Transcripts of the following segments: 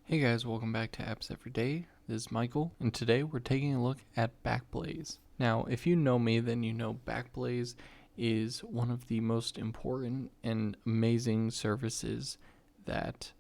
Hey guys, welcome back to Apps Every Day. This is Michael, and today we're taking a look at Backblaze. Now, if you know me, then you know Backblaze is one of the most important and amazing services that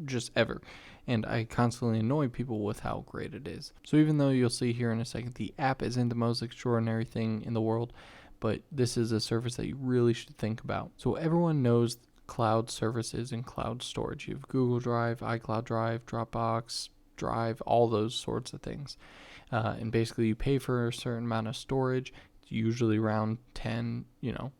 just ever. And I constantly annoy people with how great it is. So even though you'll see here in a second, the app isn't the most extraordinary thing in the world, but this is a service that you really should think about. So everyone knows cloud services and cloud storage. You have Google Drive, iCloud Drive, Dropbox, Drive, all those sorts of things. And basically you pay for a certain amount of storage. It's usually around 10,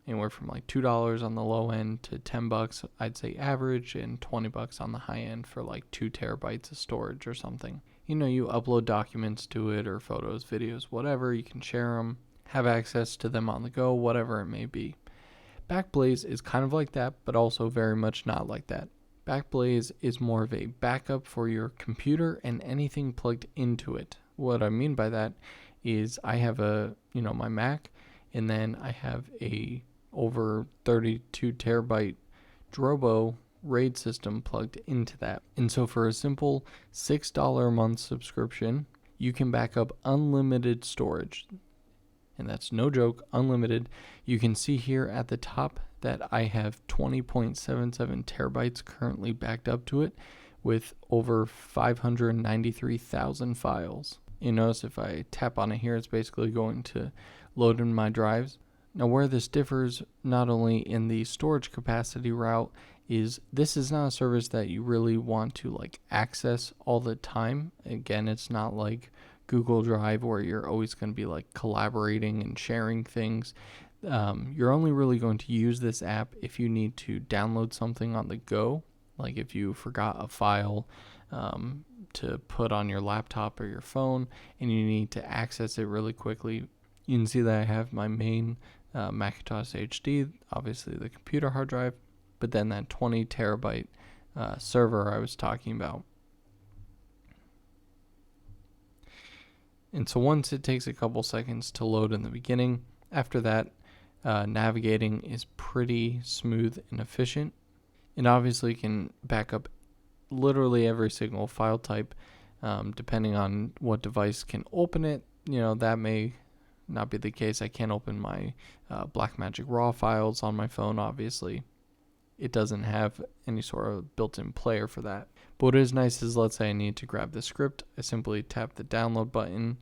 anywhere from like $2 on the low end to $10, I'd say average, and $20 on the high end for like 2 terabytes of storage or something. You upload documents to it or photos, videos, whatever. You can share them, have access to them on the go, whatever it may be. Backblaze is kind of like that, but also very much not like that. Backblaze is more of a backup for your computer and anything plugged into it. What I mean by that is I have my Mac, and then I have a over 32 terabyte Drobo RAID system plugged into that. And so for a simple $6 a month subscription, you can back up unlimited storage. And that's no joke, unlimited. You can see here at the top that I have 20.77 terabytes currently backed up to it with over 593,000 files. You notice if I tap on it here, it's basically going to load in my drives. Now where this differs not only in the storage capacity route is this is not a service that you really want to access all the time. Again, it's not like Google Drive where you're always going to be collaborating and sharing things. You're only really going to use this app if you need to download something on the go, like if you forgot a file to put on your laptop or your phone and you need to access it really quickly. You can see that I have my main Macintosh HD, obviously the computer hard drive, but then that 20 terabyte server I was talking about. And so once it takes a couple seconds to load in the beginning, after that, navigating is pretty smooth and efficient. And obviously you can back up literally every single file type, depending on what device can open it. That may not be the case. I can't open my Blackmagic RAW files on my phone, obviously. It doesn't have any sort of built-in player for that. But what is nice is, let's say I need to grab the script, I simply tap the download button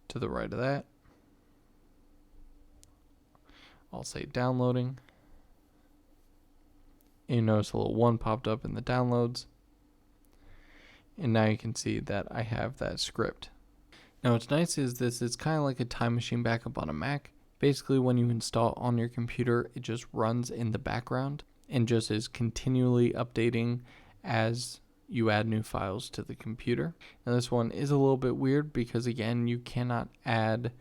to the right of that. I'll say downloading. And you notice a little 1 popped up in the downloads. And now you can see that I have that script. Now what's nice is this is kind of like a time machine backup on a Mac. Basically when you install it on your computer, it just runs in the background and just is continually updating as you add new files to the computer. Now this one is a little bit weird because again, you cannot add,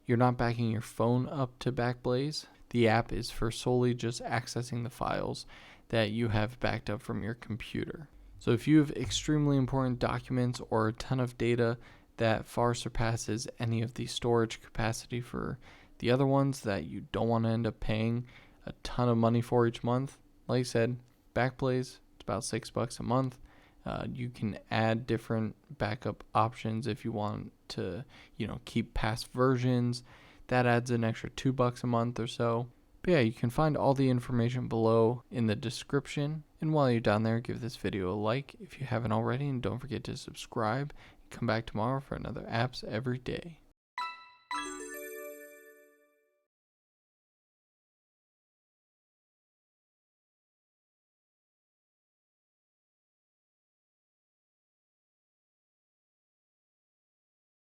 you're not backing your phone up to Backblaze. The app is for solely just accessing the files that you have backed up from your computer. So if you have extremely important documents or a ton of data that far surpasses any of the storage capacity for the other ones that you don't want to end up paying a ton of money for each month, like I said, Backblaze, it's about $6 a month. You can add different backup options if you want to, keep past versions. That adds an extra $2 a month or so. But yeah, you can find all the information below in the description. And while you're down there, give this video a like if you haven't already, and don't forget to subscribe. Come back tomorrow for another Apps Every Day.